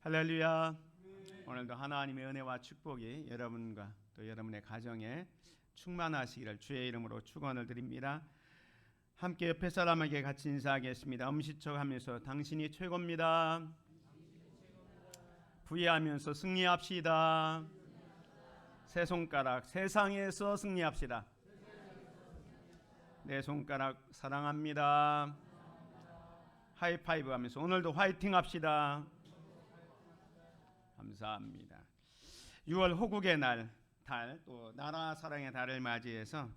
할렐루야. 오늘도 하나님의 은혜와 축복이 여러분과 또 여러분의 가정에 충만하시기를 주의 이름으로 축원을 드립니다. 함께 옆에 사람에게 같이 인사하겠습니다. 엄시척하면서 당신이 최고입니다. 부여하면서 승리합시다. 세 손가락 세상에서 승리합시다. 네 손가락 사랑합니다. 하이파이브 하면서 오늘도 화이팅 합시다. 감사합니다. 6월 호국의 달, 또 나라 사랑의 달을 맞이해서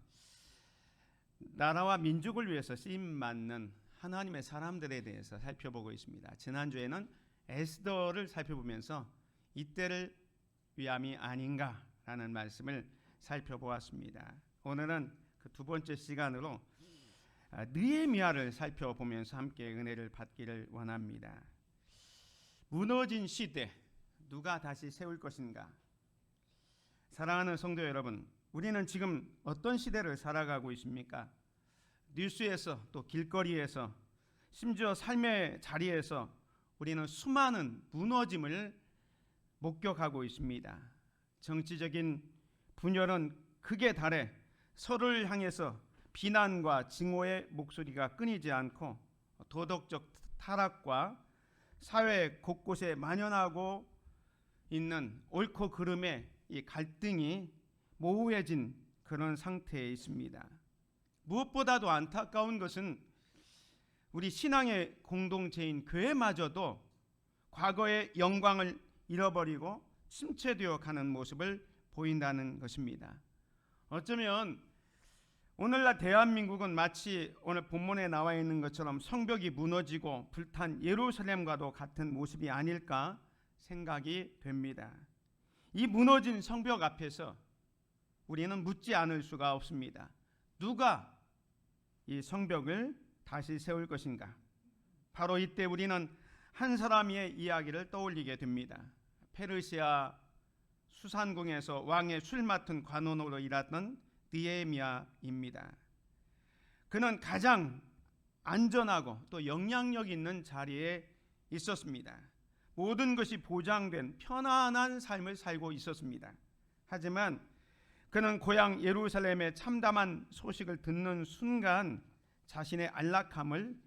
나라와 민족을 위해서 쓰임 받는 하나님의 사람들에 대해서 살펴보고 있습니다. 지난주에는 에스더를 살펴보면서 이때를 위함이 아닌가라는 말씀을 살펴보았습니다. 오늘은 그 두 번째 시간으로 느헤미야를 살펴보면서 함께 은혜를 받기를 원합니다. 무너진 시대 누가 다시 세울 것인가? 사랑하는 성도 여러분, 우리는 지금 어떤 시대를 살아가고 있습니까? 뉴스에서 또 길거리에서 심지어 삶의 자리에서 우리는 수많은 무너짐을 목격하고 있습니다. 정치적인 분열은 극에 달해 서로를 향해서 비난과 증오의 목소리가 끊이지 않고 도덕적 타락과 사회 곳곳에 만연하고 있는 옳고 그름의 이 갈등이 모호해진 그런 상태에 있습니다. 무엇보다도 안타까운 것은 우리 신앙의 공동체인 교회마저도 과거의 영광을 잃어버리고 침체되어 가는 모습을 보인다는 것입니다. 어쩌면 오늘날 대한민국은 마치 오늘 본문에 나와 있는 것처럼 성벽이 무너지고 불탄 예루살렘과도 같은 모습이 아닐까 생각이 됩니다. 이 무너진 성벽 앞에서 우리는 묻지 않을 수가 없습니다. 누가 이 성벽을 다시 세울 것인가? 바로 이때 우리는 한 사람의 이야기를 떠올리게 됩니다. 페르시아 수산궁에서 왕의 술 맡은 관원으로 일하던 느헤미야입니다. 그는 가장 안전하고 또 영향력 있는 자리에 있었습니다. 모든 것이 보장된 편안한 삶을 살고 있었습니다. 하지만 그는 고향 예루살렘의 참담한 소식을 듣는 순간 자신의 안락함을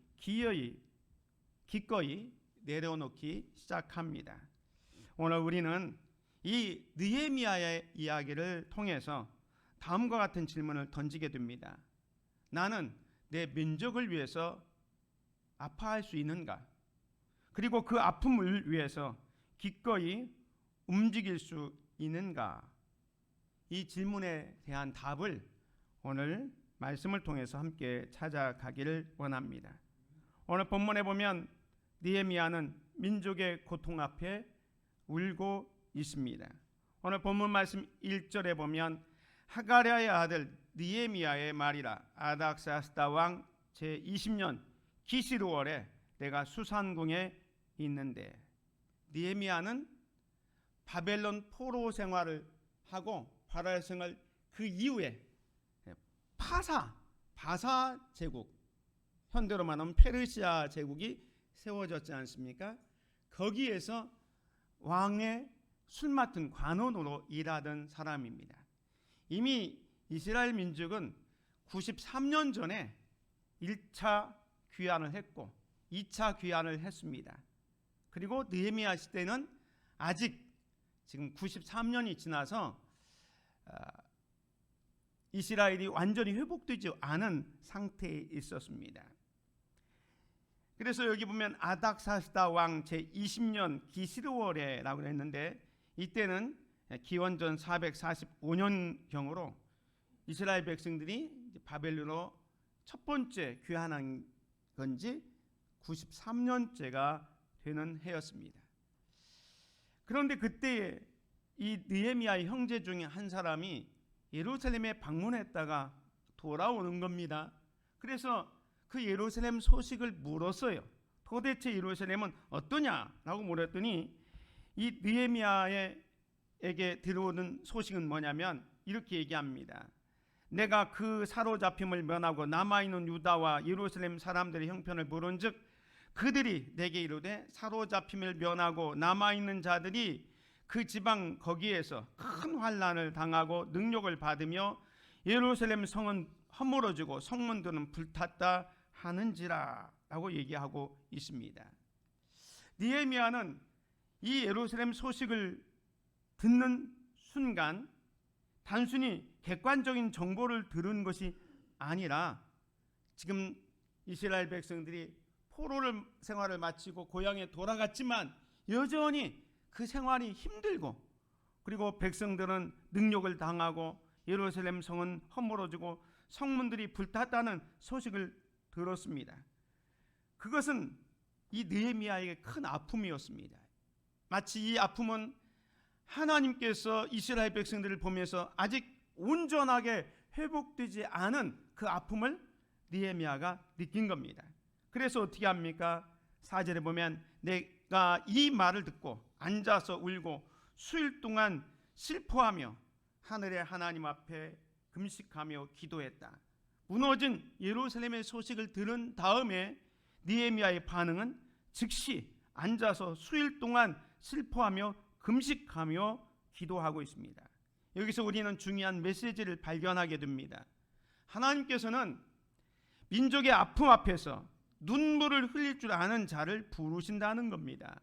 기꺼이 내려놓기 시작합니다. 오늘 우리는 이 느헤미야의 이야기를 통해서 다음과 같은 질문을 던지게 됩니다. 나는 내 민족을 위해서 아파할 수 있는가? 그리고 그 아픔을 위해서 기꺼이 움직일 수 있는가? 이 질문에 대한 답을 오늘 말씀을 통해서 함께 찾아가기를 원합니다. 오늘 본문에 보면 느헤미야는 민족의 고통 앞에 울고 있습니다. 오늘 본문 말씀 1절에 보면 하가랴의 아들 느헤미야의 말이라 아닥사스다 왕 제20년 기시루월에 내가 수산궁에 있는데, 느헤미야는 바벨론 포로 생활을 하고 바랄 생활 그 이후에 바사 제국, 현대로 말하면 페르시아 제국이 세워졌지 않습니까? 거기에서 왕의 술 맡은 관원으로 일하던 사람입니다. 이미 이스라엘 민족은 93년 전에 1차 귀환을 했고 2차 귀환을 했습니다. 그리고 느헤미야 시대는 아직 지금 93년이 지나서 이스라엘이 완전히 회복되지 않은 상태에 있었습니다. 그래서 여기 보면 아닥사스다 왕 제20년 기스르월에라고 했는데, 이때는 기원전 445년경으로 이스라엘 백성들이 바벨론으로 첫 번째 귀환한 건지 93년째가 되는 해였습니다. 그런데 그때 이 느헤미야의 형제 중에 한 사람이 예루살렘에 방문했다가 돌아오는 겁니다. 그래서 그 예루살렘 소식을 물었어요. 도대체 예루살렘은 어떠냐라고 물었더니 이 느헤미야에게 들어오는 소식은 뭐냐면 이렇게 얘기합니다. 내가 그 사로잡힘을 면하고 남아있는 유다와 예루살렘 사람들의 형편을 물은즉 그들이 내게 이르되 사로잡힘을 면하고 남아있는 자들이 그 지방 거기에서 큰 환난을 당하고 능욕을 받으며 예루살렘 성은 허물어지고 성문들은 불탔다 하는지라 라고 얘기하고 있습니다. 느헤미야는 이 예루살렘 소식을 듣는 순간 단순히 객관적인 정보를 들은 것이 아니라 지금 이스라엘 백성들이 포로를 생활을 마치고 고향에 돌아갔지만 여전히 그 생활이 힘들고, 그리고 백성들은 능욕을 당하고 예루살렘 성은 허물어지고 성문들이 불탔다는 소식을 들었습니다. 그것은 이 느헤미야에게 큰 아픔이었습니다. 마치 이 아픔은 하나님께서 이스라엘 백성들을 보면서 아직 온전하게 회복되지 않은 그 아픔을 느헤미야가 느낀 겁니다. 그래서 어떻게 합니까? 4절에 보면 내가 이 말을 듣고 앉아서 울고 수일 동안 슬퍼하며 하늘의 하나님 앞에 금식하며 기도했다. 무너진 예루살렘의 소식을 들은 다음에 느헤미야의 반응은 즉시 앉아서 수일 동안 슬퍼하며 금식하며 기도하고 있습니다. 여기서 우리는 중요한 메시지를 발견하게 됩니다. 하나님께서는 민족의 아픔 앞에서 눈물을 흘릴 줄 아는 자를 부르신다는 겁니다.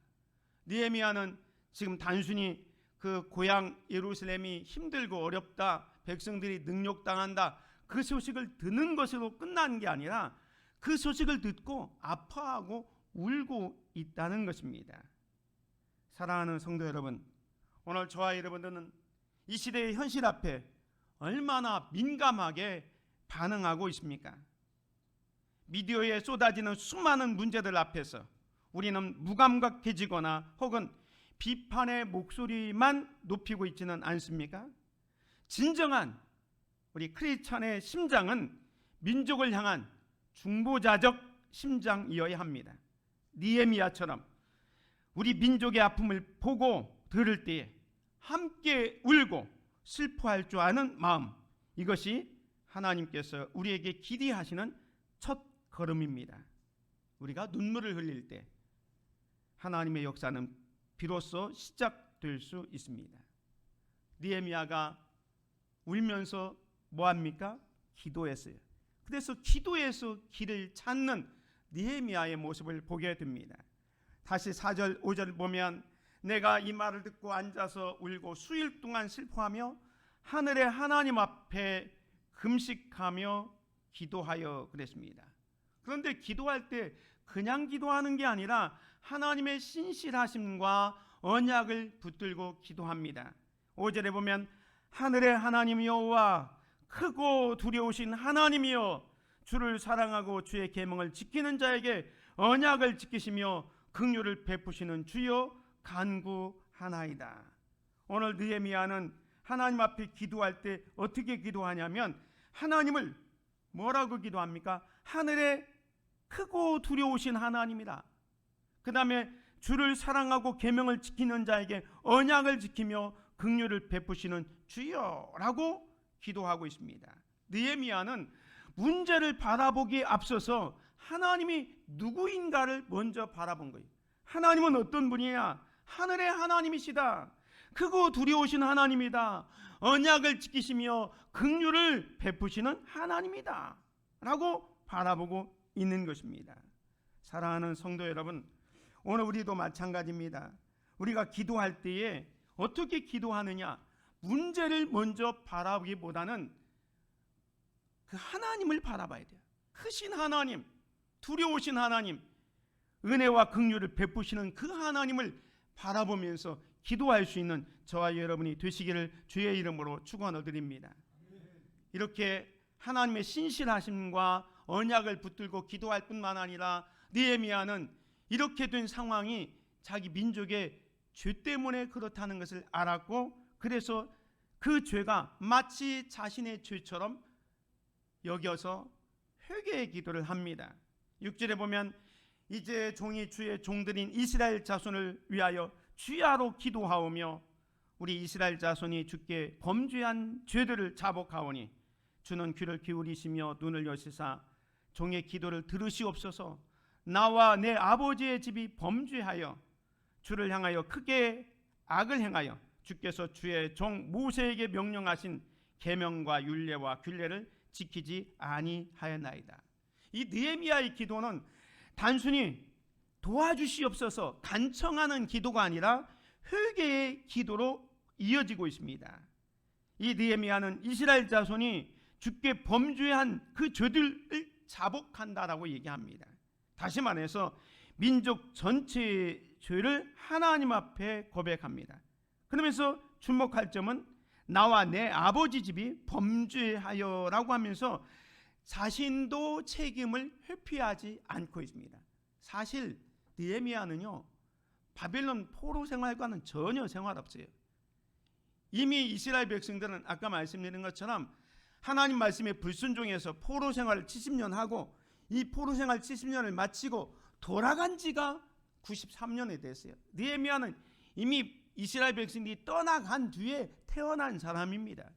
느헤미야는 지금 단순히 그 고향 예루살렘이 힘들고 어렵다, 백성들이 능욕당한다, 그 소식을 듣는 것으로 끝난 게 아니라 그 소식을 듣고 아파하고 울고 있다는 것입니다. 사랑하는 성도 여러분, 오늘 저와 여러분들은 이 시대의 현실 앞에 얼마나 민감하게 반응하고 있습니까? 미디어에 쏟아지는 수많은 문제들 앞에서 우리는 무감각해지거나 혹은 비판의 목소리만 높이고 있지는 않습니까? 진정한 우리 크리스찬의 심장은 민족을 향한 중보자적 심장이어야 합니다. 느헤미야처럼 우리 민족의 아픔을 보고 들을 때에 함께 울고 슬퍼할 줄 아는 마음, 이것이 하나님께서 우리에게 기대하시는 첫 걸음입니다. 우리가 눈물을 흘릴 때 하나님의 역사는 비로소 시작될 수 있습니다. 느헤미야가 울면서 뭐합니까? 기도했어요. 그래서 기도에서 길을 찾는 느헤미야의 모습을 보게 됩니다. 다시 4절 5절 보면 내가 이 말을 듣고 앉아서 울고 수일 동안 슬퍼하며 하늘의 하나님 앞에 금식하며 기도하여 그랬습니다. 그런데 기도할 때 그냥 기도하는 게 아니라 하나님의 신실하심과 언약을 붙들고 기도합니다. 5절에 보면 하늘의 하나님 여호와, 크고 두려우신 하나님이여, 주를 사랑하고 주의 계명을 지키는 자에게 언약을 지키시며 긍휼을 베푸시는 주여 간구하나이다. 오늘 느헤미야는 하나님 앞에 기도할 때 어떻게 기도하냐면 하나님을 뭐라고 기도합니까? 하늘에 크고 두려우신 하나님이라. 그 다음에 주를 사랑하고 계명을 지키는 자에게 언약을 지키며 긍휼을 베푸시는 주여라고 기도하고 있습니다. 느헤미야는 문제를 바라보기에 앞서서 하나님이 누구인가를 먼저 바라본 거예요. 하나님은 어떤 분이냐? 하늘의 하나님이시다. 크고 두려우신 하나님이다. 언약을 지키시며 긍휼을 베푸시는 하나님이다 라고 바라보고 있는 것입니다. 사랑하는 성도 여러분, 오늘 우리도 마찬가지입니다. 우리가 기도할 때에 어떻게 기도하느냐? 문제를 먼저 바라보기보다는 그 하나님을 바라봐야 돼요. 크신 하나님, 두려우신 하나님, 은혜와 긍휼을 베푸시는 그 하나님을 바라보면서 기도할 수 있는 저와 여러분이 되시기를 주의 이름으로 축원을 드립니다. 이렇게 하나님의 신실하심과 언약을 붙들고 기도할 뿐만 아니라 느헤미야는 이렇게 된 상황이 자기 민족의 죄 때문에 그렇다는 것을 알았고, 그래서 그 죄가 마치 자신의 죄처럼 여겨서 회개의 기도를 합니다. 6절에 보면 이제 종이 주의 종들인 이스라엘 자손을 위하여 주야로 기도하오며 우리 이스라엘 자손이 주께 범죄한 죄들을 자복하오니 주는 귀를 기울이시며 눈을 여시사 종의 기도를 들으시옵소서. 나와 내 아버지의 집이 범죄하여 주를 향하여 크게 악을 행하여 주께서 주의 종 모세에게 명령하신 계명과 율례와 규례를 지키지 아니하였나이다. 이 느헤미야의 기도는 단순히 도와주시옵소서 간청하는 기도가 아니라 회개의 기도로 이어지고 있습니다. 이 느헤미야는 이스라엘 자손이 주께 범죄한 그 죄들을 자복한다라고 얘기합니다. 다시 말해서 민족 전체의 죄를 하나님 앞에 고백합니다. 그러면서 주목할 점은 나와 내 아버지 집이 범죄하여라고 하면서 자신도 책임을 회피하지 않고 있습니다. 사실 느헤미야는요, 바벨론 포로 생활과는 전혀 상관없어요. 이미 이스라엘 백성들은 아까 말씀드린 것처럼 하나님 말씀에 불순종해서 포로 생활을 70년 하고 이 포로 생활 70년을 마치고 돌아간 지가 93년이 됐어요. 느헤미야는 이미 이스라엘 백성들이 떠나간 뒤에 태어난 사람입니다.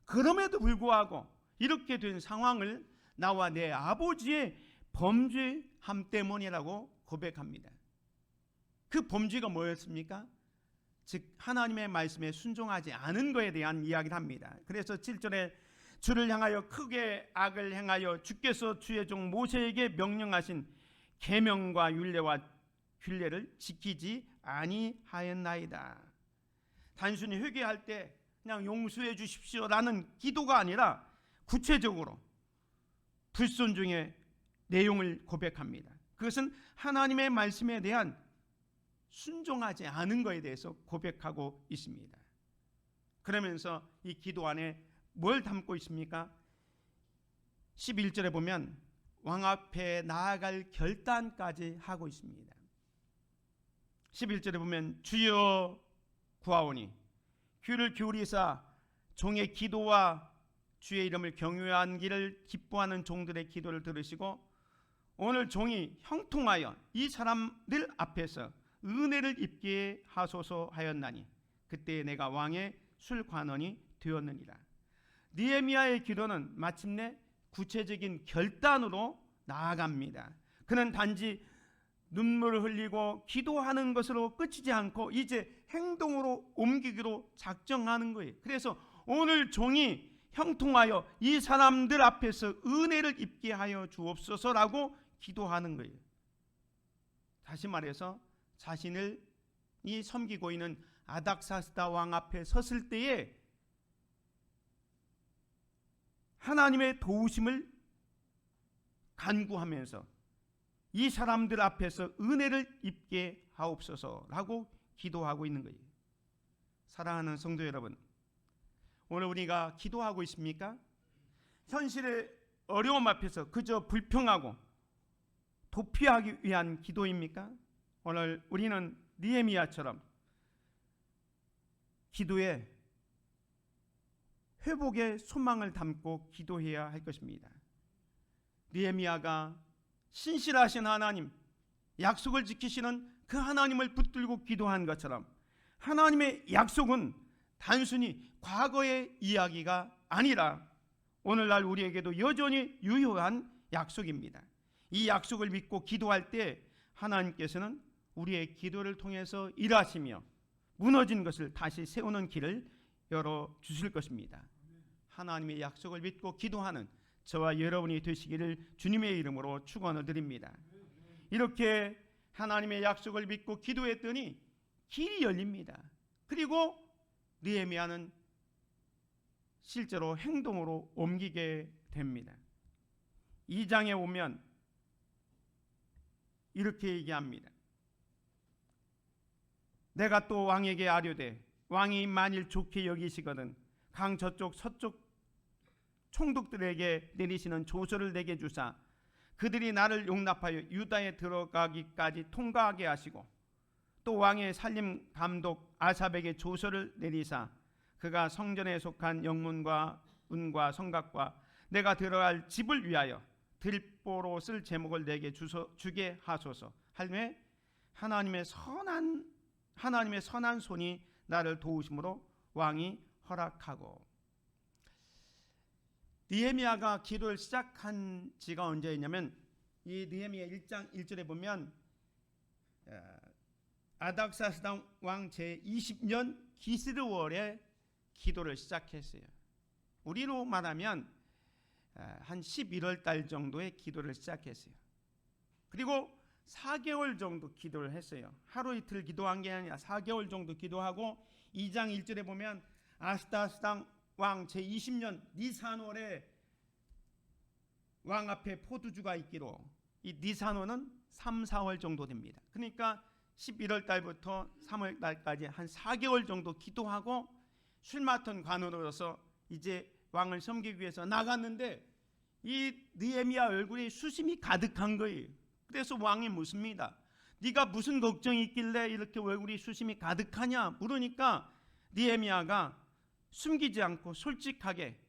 그럼에도 불구하고 이렇게 된 상황을 나와 내 아버지의 범죄함 때문이라고 고백합니다. 그 범죄가 뭐였습니까? 즉 하나님의 말씀에 순종하지 않은 것에 대한 이야기를 합니다. 그래서 7절에 주를 향하여 크게 악을 행하여 주께서 주의 종 모세에게 명령하신 계명과 율례와 규례를 지키지 아니하였나이다. 단순히 회개할 때 그냥 용서해 주십시오라는 기도가 아니라 구체적으로 불순종의 내용을 고백합니다. 그것은 하나님의 말씀에 대한 순종하지 않은 것에 대해서 고백하고 있습니다. 그러면서 이 기도 안에 뭘 담고 있습니까? 11절에 보면 왕 앞에 나아갈 결단까지 하고 있습니다. 11절에 보면 주여 구하오니 귀를 기울이사 종의 기도와 주의 이름을 경외한 길을 기뻐하는 종들의 기도를 들으시고 오늘 종이 형통하여 이 사람들 앞에서 은혜를 입게 하소서 하였나니 그때 내가 왕의 술관원이 되었느니라. 느헤미야의 기도는 마침내 구체적인 결단으로 나아갑니다. 그는 단지 눈물을 흘리고 기도하는 것으로 끝이지 않고 이제 행동으로 옮기기로 작정하는 거예요. 그래서 오늘 종이 형통하여 이 사람들 앞에서 은혜를 입게 하여 주옵소서라고 기도하는 거예요. 다시 말해서 자신을 섬기고 있는 아닥사스다 왕 앞에 섰을 때에 하나님의 도우심을 간구하면서 이 사람들 앞에서 은혜를 입게 하옵소서라고 기도하고 있는 거예요. 사랑하는 성도 여러분, 오늘 우리가 기도하고 있습니까? 현실의 어려움 앞에서 그저 불평하고 도피하기 위한 기도입니까? 오늘 우리는 느헤미야처럼 기도에 회복의 소망을 담고 기도해야 할 것입니다. 느헤미야가 신실하신 하나님, 약속을 지키시는 그 하나님을 붙들고 기도한 것처럼 하나님의 약속은 단순히 과거의 이야기가 아니라 오늘날 우리에게도 여전히 유효한 약속입니다. 이 약속을 믿고 기도할 때 하나님께서는 우리의 기도를 통해서 일하시며 무너진 것을 다시 세우는 길을 열어주실 것입니다. 하나님의 약속을 믿고 기도하는 저와 여러분이 되시기를 주님의 이름으로 축원을 드립니다. 이렇게 하나님의 약속을 믿고 기도했더니 길이 열립니다. 그리고 느헤미야는 실제로 행동으로 옮기게 됩니다. 2장에 오면 이렇게 얘기합니다. 내가 또 왕에게 아뢰되 왕이 만일 좋게 여기시거든 강 저쪽 서쪽 총독들에게 내리시는 조서를 내게 주사 그들이 나를 용납하여 유다에 들어가기까지 통과하게 하시고 또 왕의 살림 감독 아삽에게 조서를 내리사 그가 성전에 속한 영문과 은과 성곽과 내가 들어갈 집을 위하여 들보로 쓸 제목을 내게 주게 하소서 할매 하나님의 선한 손이 나를 도우심으로 왕이 허락하고. 느헤미야가 기도를 시작한 지가 언제였냐면 이 느헤미야 1장 1절에 보면 아닥사스다 왕 제20년 기스르월에 기도를 시작했어요. 우리로 말하면 한 11월 달 정도에 기도를 시작했어요. 그리고 4개월 정도 기도를 했어요. 하루 이틀 기도한 게 아니라 4개월 정도 기도하고 2장 1절에 보면 아스다스당 왕 제20년 니산월에 왕 앞에 포도주가 있기로, 이 니산월은 3, 4월 정도 됩니다. 그러니까 11월 달부터 3월 달까지 한 4개월 정도 기도하고 술 맡은 관원으로서 이제 왕을 섬기기 위해서 나갔는데 이 느헤미야 얼굴에 수심이 가득한 거예요. 그래서 왕이 묻습니다. 네가 무슨 걱정이 있길래 이렇게 얼굴이 수심이 가득하냐 물으니까 느헤미야가 숨기지 않고 솔직하게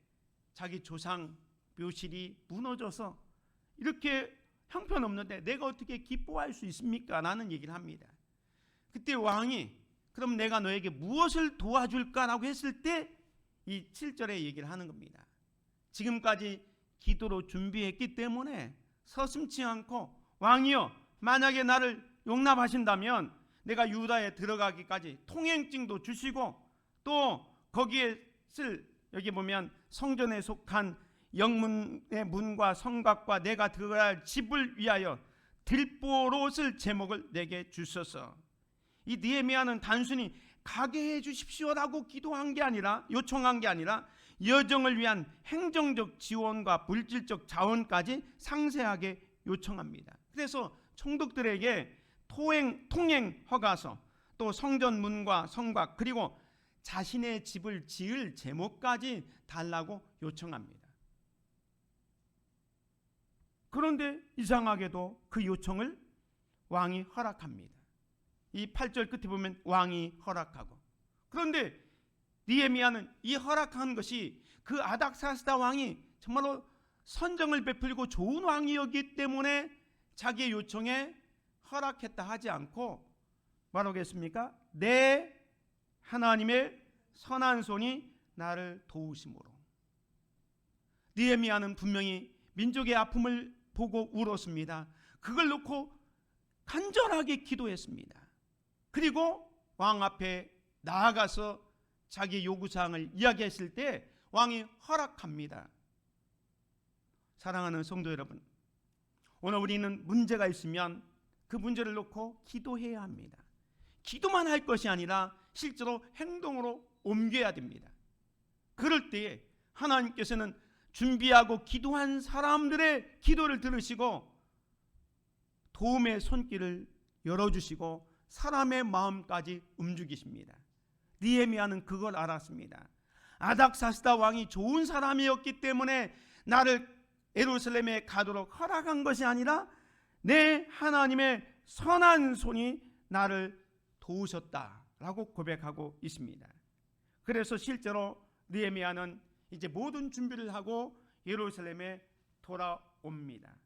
자기 조상 묘실이 무너져서 이렇게 형편없는데 내가 어떻게 기뻐할 수 있습니까? 라는 얘기를 합니다. 그때 왕이 그럼 내가 너에게 무엇을 도와줄까라고 했을 때 이 7절에 얘기를 하는 겁니다. 지금까지 기도로 준비했기 때문에 서슴지 않고 왕이여 만약에 나를 용납하신다면 내가 유다에 들어가기까지 통행증도 주시고 또 거기에 쓸 여기 보면 성전에 속한 영문의 문과 성곽과 내가 들어갈 집을 위하여 들보로 쓸 제목을 내게 주소서. 이 느헤미야는 단순히 가게 해 주십시오라고 기도한 게 아니라 요청한 게 아니라 여정을 위한 행정적 지원과 물질적 자원까지 상세하게 요청합니다. 그래서 총독들에게 통행 허가서 또 성전 문과 성곽 그리고 자신의 집을 지을 제목까지 달라고 요청합니다. 그런데 이상하게도 그 요청을 왕이 허락합니다. 이 8절 끝에 보면 왕이 허락하고, 그런데 느헤미야는 이 허락한 것이 그 아닥사스다 왕이 정말로 선정을 베풀고 좋은 왕이었기 때문에 자기의 요청에 허락했다 하지 않고 뭐라겠습니까? 내 하나님의 선한 손이 나를 도우심으로. 느헤미야는 분명히 민족의 아픔을 보고 울었습니다. 그걸 놓고 간절하게 기도했습니다. 그리고 왕 앞에 나아가서 자기 요구사항을 이야기했을 때 왕이 허락합니다. 사랑하는 성도 여러분, 오늘 우리는 문제가 있으면 그 문제를 놓고 기도해야 합니다. 기도만 할 것이 아니라 실제로 행동으로 옮겨야 됩니다. 그럴 때에 하나님께서는 준비하고 기도한 사람들의 기도를 들으시고 도움의 손길을 열어주시고 사람의 마음까지 움직이십니다. 느헤미야는 그걸 알았습니다. 아닥사스다 왕이 좋은 사람이었기 때문에 나를 예루살렘에 가도록 허락한 것이 아니라 내 하나님의 선한 손이 나를 도우셨다라고 고백하고 있습니다. 그래서 실제로 느헤미야는 이제 모든 준비를 하고 예루살렘에 돌아옵니다.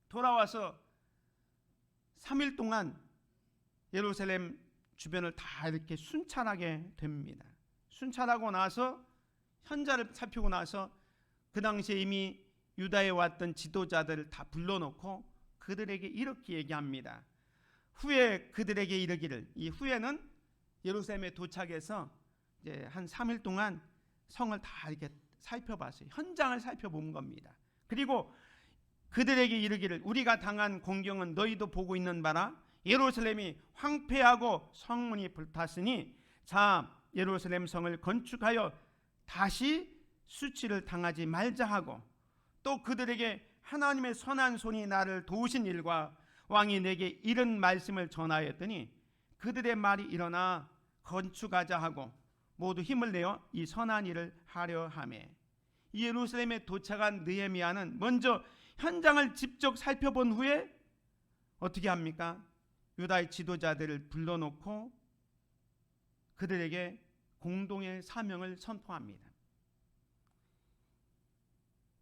돌아와서 3일 동안 예루살렘 주변을 다 이렇게 순찰하게 됩니다. 순찰하고 나서 현장을 살피고 나서 그 당시에 이미 유다에 왔던 지도자들을 다 불러놓고 그들에게 이렇게 얘기합니다. 후에 그들에게 이르기를, 이 후에는 예루살렘에 도착해서 이제 한 3일 동안 성을 다 이렇게 살펴봤어요. 현장을 살펴본 겁니다. 그리고 그들에게 이르기를, 우리가 당한 공경은 너희도 보고 있는 바라. 예루살렘이 황폐하고 성문이 불탔으니 자 예루살렘 성을 건축하여 다시 수치를 당하지 말자 하고, 또 그들에게 하나님의 선한 손이 나를 도우신 일과 왕이 내게 이런 말씀을 전하였더니 그들의 말이 일어나 건축하자 하고 모두 힘을 내어 이 선한 일을 하려 하매, 예루살렘에 도착한 느헤미야는 먼저 현장을 직접 살펴본 후에 어떻게 합니까? 유다의 지도자들을 불러놓고 그들에게 공동의 사명을 선포합니다.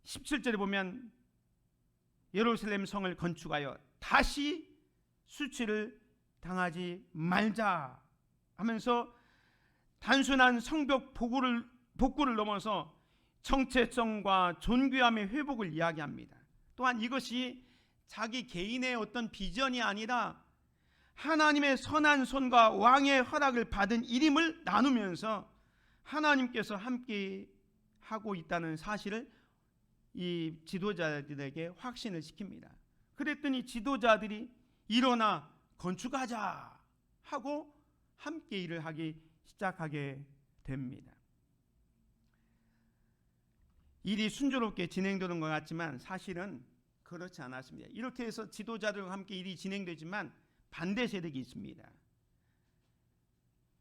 17절에 보면 예루살렘 성을 건축하여 다시 수치를 당하지 말자 하면서 단순한 성벽 복구를 넘어서 정체성과 존귀함의 회복을 이야기합니다. 또한 이것이 자기 개인의 어떤 비전이 아니라 하나님의 선한 손과 왕의 허락을 받은 일임을 나누면서 하나님께서 함께 하고 있다는 사실을 이 지도자들에게 확신을 시킵니다. 그랬더니 지도자들이 일어나 건축하자 하고 함께 일을 하기 시작하게 됩니다. 일이 순조롭게 진행되는 것 같지만 사실은 그렇지 않았습니다. 이렇게 해서 지도자들과 함께 일이 진행되지만 반대 세력이 있습니다.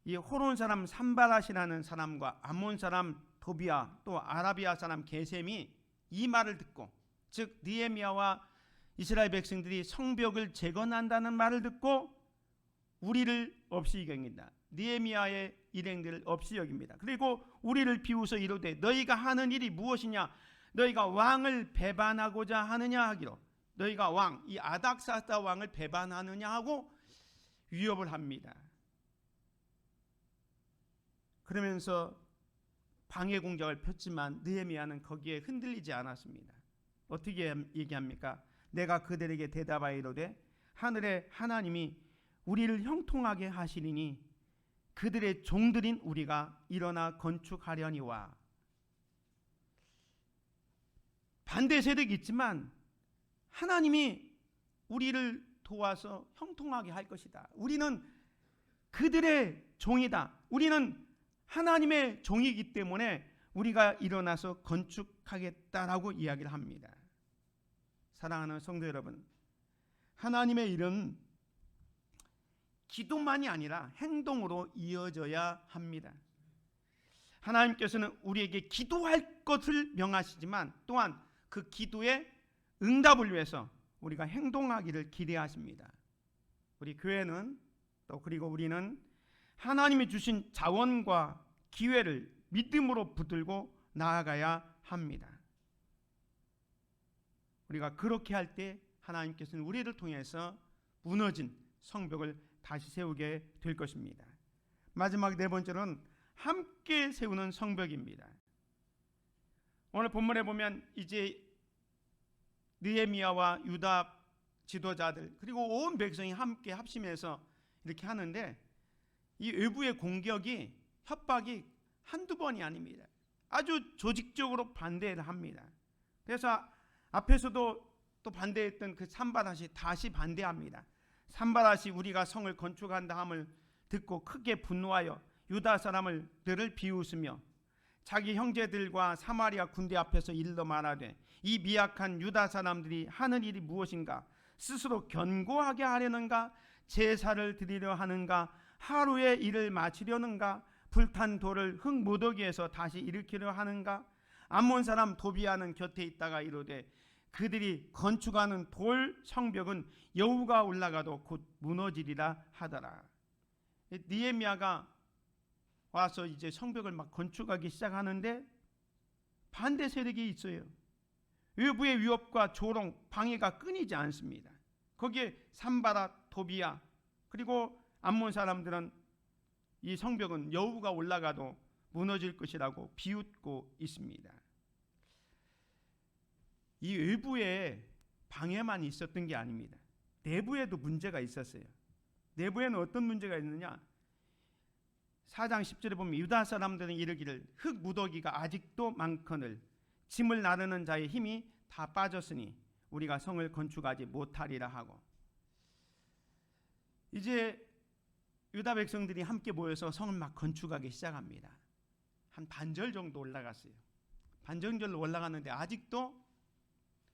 이 호론 사람 산발랏이라는 사람과 암몬 사람 도비아 또 아라비아 사람 게셈이 이 말을 듣고, 즉 느헤미야와 이스라엘 백성들이 성벽을 재건한다는 말을 듣고 우리를 없이 여깁니다. 느헤미야의 일행들을 없이 여깁니다. 그리고 우리를 비웃어 이르되 너희가 하는 일이 무엇이냐, 너희가 왕을 배반하고자 하느냐 하기로, 너희가 왕, 이 아닥사스다 왕을 배반하느냐 하고 위협을 합니다. 그러면서 방해 공작을 폈지만 느헤미야는 거기에 흔들리지 않았습니다. 어떻게 얘기합니까? 내가 그들에게 대답하여 이르되 하늘의 하나님이 우리를 형통하게 하시리니 그들의 종들인 우리가 일어나 건축하려니와. 반대 세력이 있지만 하나님이 우리를 도와서 형통하게 할 것이다. 우리는 그들의 종이다. 우리는 하나님의 종이기 때문에 우리가 일어나서 건축하겠다라고 이야기를 합니다. 사랑하는 성도 여러분, 하나님의 일은 기도만이 아니라 행동으로 이어져야 합니다. 하나님께서는 우리에게 기도할 것을 명하시지만 또한 그 기도의 응답을 위해서 우리가 행동하기를 기대하십니다. 우리 교회는 또 그리고 우리는 하나님이 주신 자원과 기회를 믿음으로 붙들고 나아가야 합니다. 우리가 그렇게 할 때 하나님께서는 우리를 통해서 무너진 성벽을 다시 세우게 될 것입니다. 마지막 네 번째로는 함께 세우는 성벽입니다. 오늘 본문에 보면 이제 느헤미야와 유다 지도자들 그리고 온 백성이 함께 합심해서 이렇게 하는데 이 외부의 공격이, 협박이 한두 번이 아닙니다. 아주 조직적으로 반대를 합니다. 그래서 앞에서도 또 반대했던 그 산발랏이 다시 반대합니다. 산발랏이 우리가 성을 건축한다 함을 듣고 크게 분노하여 유다 사람들을 비웃으며 자기 형제들과 사마리아 군대 앞에서 일러 말하되 이 미약한 유다 사람들이 하는 일이 무엇인가? 스스로 견고하게 하려는가? 제사를 드리려 하는가? 하루의 일을 마치려는가? 불탄 돌을 흙무더기에서 다시 일으키려 하는가? 암몬 사람 도비아는 곁에 있다가 이르되 그들이 건축하는 돌 성벽은 여우가 올라가도 곧 무너지리라 하더라. 느헤미야가 와서 이제 성벽을 막 건축하기 시작하는데 반대 세력이 있어요. 외부의 위협과 조롱, 방해가 끊이지 않습니다. 거기에 산발랏, 도비아 그리고 암몬 사람들은 이 성벽은 여우가 올라가도 무너질 것이라고 비웃고 있습니다. 이 외부에 방해만 있었던 게 아닙니다. 내부에도 문제가 있었어요. 내부에는 어떤 문제가 있느냐? 4장 10절에 보면 유다 사람들은 이르기를 흙 무더기가 아직도 많거늘 짐을 나르는 자의 힘이 다 빠졌으니 우리가 성을 건축하지 못하리라 하고, 이제 유다 백성들이 함께 모여서 성을 막 건축하기 시작합니다. 한 반절 정도 올라갔어요. 반절 정도 올라갔는데 아직도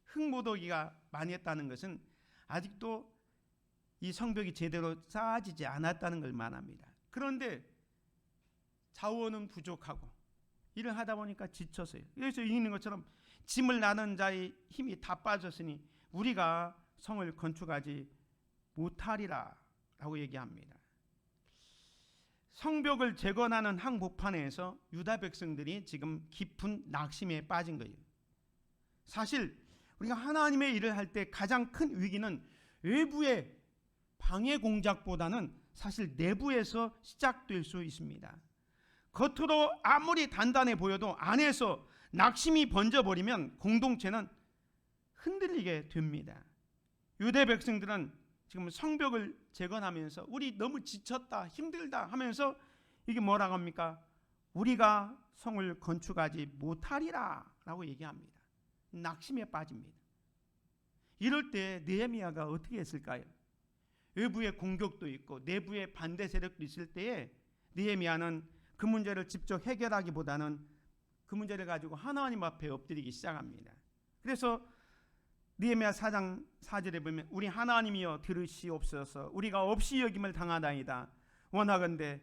흙무더기가 많이 했다는 것은 아직도 이 성벽이 제대로 쌓아지지 않았다는 걸 말합니다. 그런데 자원은 부족하고 일을 하다 보니까 지쳤어요. 여기서 읽는 것처럼 짐을 나는 자의 힘이 다 빠졌으니 우리가 성을 건축하지 못하리라 라고 얘기합니다. 성벽을 재건하는 한복판에서 유다 백성들이 지금 깊은 낙심에 빠진 거예요. 사실 우리가 하나님의 일을 할 때 가장 큰 위기는 외부의 방해 공작보다는 사실 내부에서 시작될 수 있습니다. 겉으로 아무리 단단해 보여도 안에서 낙심이 번져버리면 공동체는 흔들리게 됩니다. 유대 백성들은 지금 성벽을 재건하면서 우리 너무 지쳤다, 힘들다 하면서 이게 뭐라고 합니까? 우리가 성을 건축하지 못하리라 라고 얘기합니다. 낙심에 빠집니다. 이럴 때 느헤미야가 어떻게 했을까요? 외부의 공격도 있고 내부의 반대 세력도 있을 때에 느헤미야는 그 문제를 직접 해결하기보다는 그 문제를 가지고 하나님 앞에 엎드리기 시작합니다. 그래서 느헤미야 4장 4절에 보면 우리 하나님이여 들으시옵소서. 우리가 없이 여김을 당하나이다. 원하건대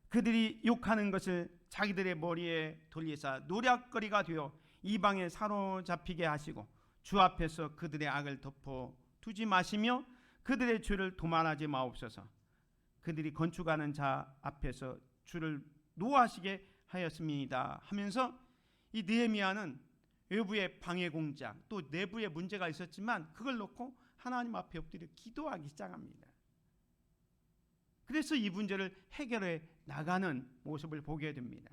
그들이 욕하는 것을 자기들의 머리에 돌리사 노략거리가 되어 이방에 사로잡히게 하시고 주 앞에서 그들의 악을 덮어두지 마시며 그들의 죄를 도말하지 마옵소서. 그들이 건축하는 자 앞에서 주를 노하시게 하였습니다 하면서 이 느헤미야는 외부의 방해 공작 또 내부의 문제가 있었지만 그걸 놓고 하나님 앞에 엎드려 기도하기 시작합니다. 그래서 이 문제를 해결해 나가는 모습을 보게 됩니다.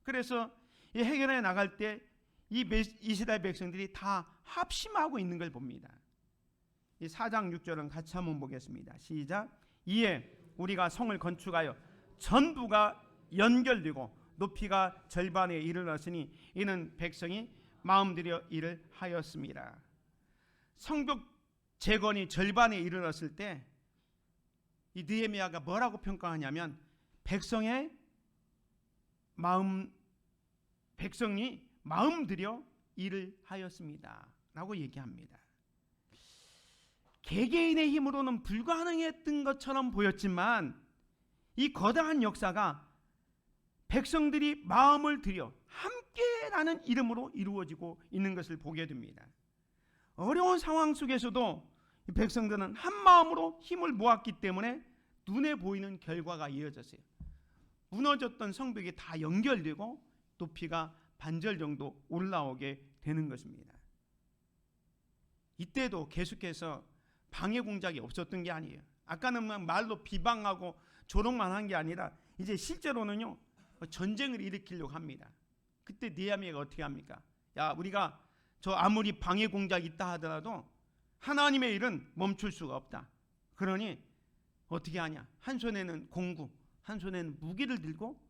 그래서 이 해결해 나갈 때 이 이스라엘 백성들이 다 합심하고 있는 걸 봅니다. 이 4장 6절은 같이 한번 보겠습니다. 시작. 이에 우리가 성을 건축하여 전부가 연결되고 높이가 절반에 이르렀으니 이는 백성이 마음들여 일을 하였습니다. 성벽 재건이 절반에 이르렀을 때 이 느헤미야가 뭐라고 평가하냐면 백성이 마음 들여 일을 하였습니다 라고 얘기합니다. 개개인의 힘으로는 불가능했던 것처럼 보였지만 이 거대한 역사가 백성들이 마음을 들여 함께라는 이름으로 이루어지고 있는 것을 보게 됩니다. 어려운 상황 속에서도 백성들은 한 마음으로 힘을 모았기 때문에 눈에 보이는 결과가 이어졌어요. 무너졌던 성벽이 다 연결되고 높이가 반절 정도 올라오게 되는 것입니다. 이때도 계속해서 방해 공작이 없었던 게 아니에요. 아까는 말로 비방하고 조롱만 한 게 아니라 이제 실제로는요 전쟁을 일으키려고 합니다. 그때 느헤미야가 어떻게 합니까? 야, 우리가 저 아무리 방해 공작이 있다 하더라도 하나님의 일은 멈출 수가 없다. 그러니 어떻게 하냐? 한 손에는 공구, 한 손에는 무기를 들고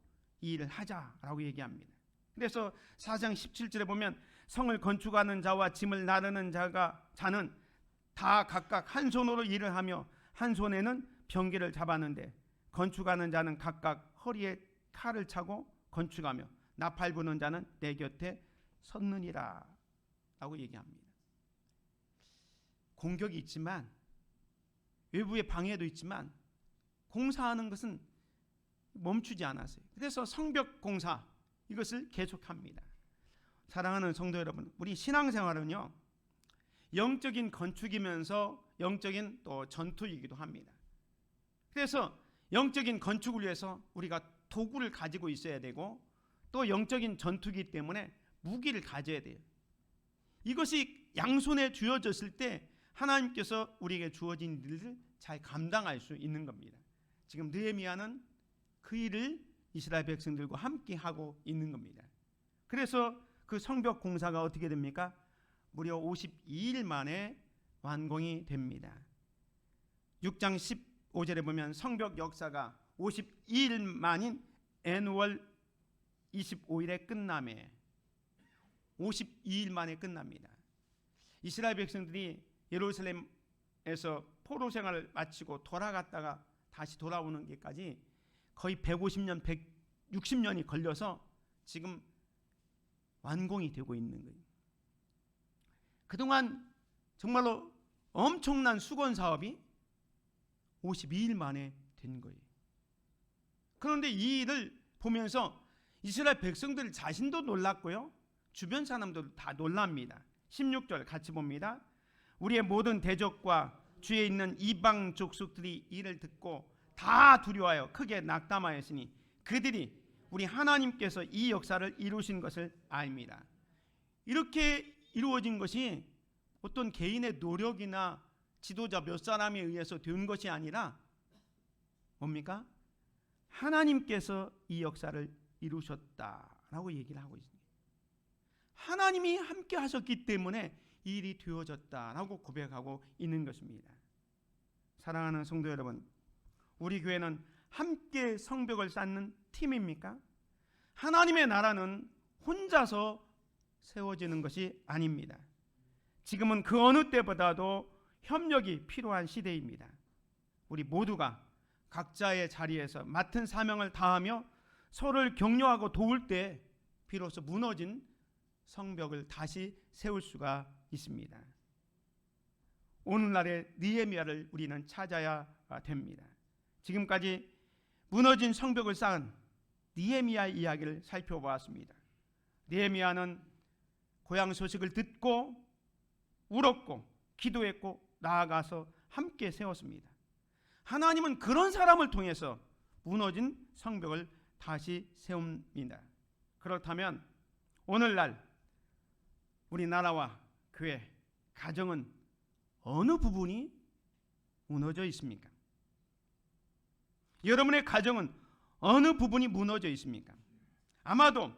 이 일을 하자라고 얘기합니다. 그래서 4장 17절에 보면 성을 건축하는 자와 짐을 나르는 자는 다 각각 한 손으로 일을 하며 한 손에는 병기를 잡았는데 건축하는 자는 각각 허리에 칼을 차고 건축하며 나팔 부는 자는 내 곁에 섰느니라 라고 얘기합니다. 공격이 있지만 외부의 방해도 있지만 공사하는 것은 멈추지 않았어요. 그래서 성벽 공사 이것을 계속합니다. 사랑하는 성도 여러분, 우리 신앙생활은요 영적인 건축이면서 영적인 또 전투이기도 합니다. 그래서 영적인 건축을 위해서 우리가 도구를 가지고 있어야 되고 또 영적인 전투이기 때문에 무기를 가져야 돼요. 이것이 양손에 쥐어졌을 때 하나님께서 우리에게 주어진 일을 잘 감당할 수 있는 겁니다. 지금 느헤미야는 그 일을 이스라엘 백성들과 함께 하고 있는 겁니다. 그래서 그 성벽 공사가 어떻게 됩니까? 무려 52일 만에 완공이 됩니다. 6장 15절에 보면 성벽 역사가 52일 만인 N월 25일에 끝남에 52일 만에 끝납니다. 이스라엘 백성들이 예루살렘에서 포로 생활을 마치고 돌아갔다가 다시 돌아오는 게까지 거의 150년, 160년이 걸려서 지금 완공이 되고 있는 거예요. 그동안 정말로 엄청난 수건 사업이 52일 만에 된 거예요. 그런데 이 일을 보면서 이스라엘 백성들 자신도 놀랐고요, 주변 사람도 다 놀랍니다. 16절 같이 봅니다. 우리의 모든 대적과 주위에 있는 이방 족속들이 이를 듣고 다 두려워하여 크게 낙담하였으니 그들이 우리 하나님께서 이 역사를 이루신 것을 압니다. 이렇게 이루어진 것이 어떤 개인의 노력이나 지도자 몇 사람에 의해서 된 것이 아니라 뭡니까? 하나님께서 이 역사를 이루셨다라고 얘기를 하고 있습니다. 하나님이 함께 하셨기 때문에 이 일이 되어졌다라고 고백하고 있는 것입니다. 사랑하는 성도 여러분, 우리 교회는 함께 성벽을 쌓는 팀입니까? 하나님의 나라는 혼자서 세워지는 것이 아닙니다. 지금은 그 어느 때보다도 협력이 필요한 시대입니다. 우리 모두가 각자의 자리에서 맡은 사명을 다하며 서로를 격려하고 도울 때 비로소 무너진 성벽을 다시 세울 수가 있습니다. 오늘날의 느헤미야를 우리는 찾아야 됩니다. 지금까지 무너진 성벽을 쌓은 느헤미야 이야기를 살펴보았습니다. 느헤미야는 고향 소식을 듣고 울었고 기도했고 나아가서 함께 세웠습니다. 하나님은 그런 사람을 통해서 무너진 성벽을 다시 세웁니다. 그렇다면 오늘날 우리나라와 교회, 가정은 어느 부분이 무너져 있습니까? 여러분의 가정은 어느 부분이 무너져 있습니까? 아마도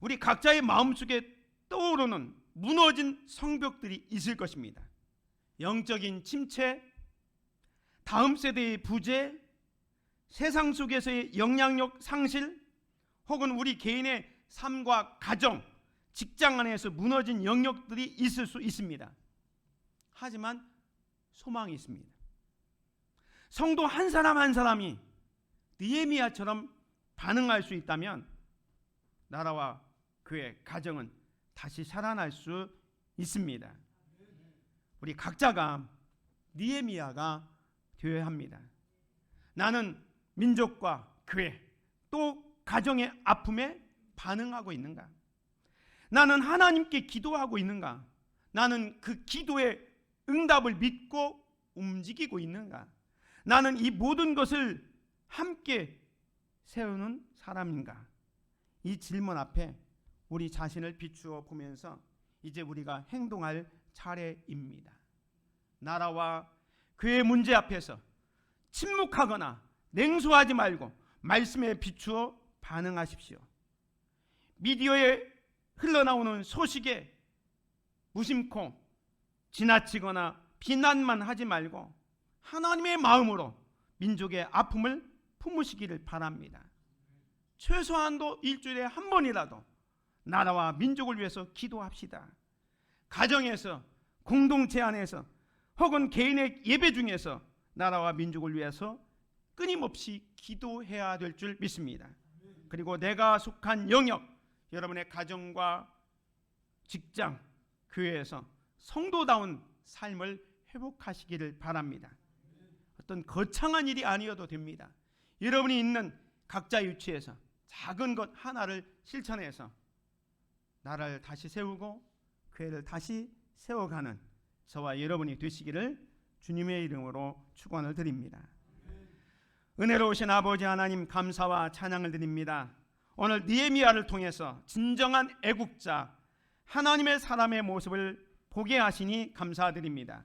우리 각자의 마음속에 떠오르는 무너진 성벽들이 있을 것입니다. 영적인 침체, 다음 세대의 부재, 세상 속에서의 영향력 상실, 혹은 우리 개인의 삶과 가정, 직장 안에서 무너진 영역들이 있을 수 있습니다. 하지만 소망이 있습니다. 성도 한 사람 한 사람이 느헤미야처럼 반응할 수 있다면 나라와 교회, 가정은 다시 살아날 수 있습니다. 우리 각자가 느헤미야가 되어야 합니다. 나는 민족과 교회 또 가정의 아픔에 반응하고 있는가? 나는 하나님께 기도하고 있는가? 나는 그 기도의 응답을 믿고 움직이고 있는가? 나는 이 모든 것을 함께 세우는 사람인가? 이 질문 앞에 우리 자신을 비추어 보면서 이제 우리가 행동할 차례입니다. 나라와 교회 문제 앞에서 침묵하거나 냉소하지 말고 말씀에 비추어 반응하십시오. 미디어에 흘러나오는 소식에 무심코 지나치거나 비난만 하지 말고 하나님의 마음으로 민족의 아픔을 품으시기를 바랍니다. 최소한도 일주일에 한 번이라도 나라와 민족을 위해서 기도합시다. 가정에서, 공동체 안에서, 혹은 개인의 예배 중에서 나라와 민족을 위해서 끊임없이 기도해야 될 줄 믿습니다. 그리고 내가 속한 영역, 여러분의 가정과 직장, 교회에서 성도다운 삶을 회복하시기를 바랍니다. 어떤 거창한 일이 아니어도 됩니다. 여러분이 있는 각자 위치에서 작은 것 하나를 실천해서 나라를 다시 세우고 교회를 다시 세워가는 저와 여러분이 되시기를 주님의 이름으로 축원을 드립니다. 은혜로우신 아버지 하나님, 감사와 찬양을 드립니다. 오늘 느헤미야를 통해서 진정한 애국자 하나님의 사람의 모습을 보게 하시니 감사드립니다.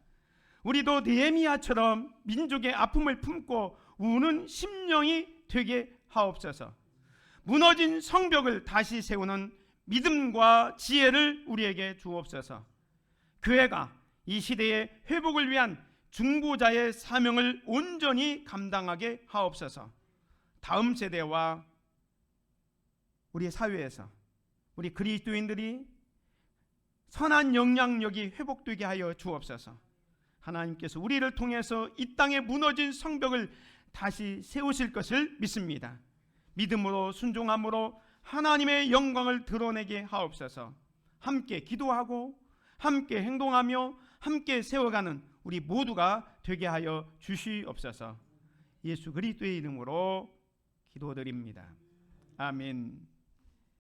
우리도 느헤미야처럼 민족의 아픔을 품고 우는 심령이 되게 하옵소서. 무너진 성벽을 다시 세우는 믿음과 지혜를 우리에게 주옵소서. 교회가 이 시대의 회복을 위한 중보자의 사명을 온전히 감당하게 하옵소서. 다음 세대와 우리 사회에서 우리 그리스도인들이 선한 영향력이 회복되게 하여 주옵소서. 하나님께서 우리를 통해서 이 땅에 무너진 성벽을 다시 세우실 것을 믿습니다. 믿음으로 순종함으로 하나님의 영광을 드러내게 하옵소서. 함께 기도하고 함께 행동하며 함께 세워가는 우리 모두가 되게 하여 주시옵소서. 예수 그리스도의 이름으로 기도드립니다. 아멘.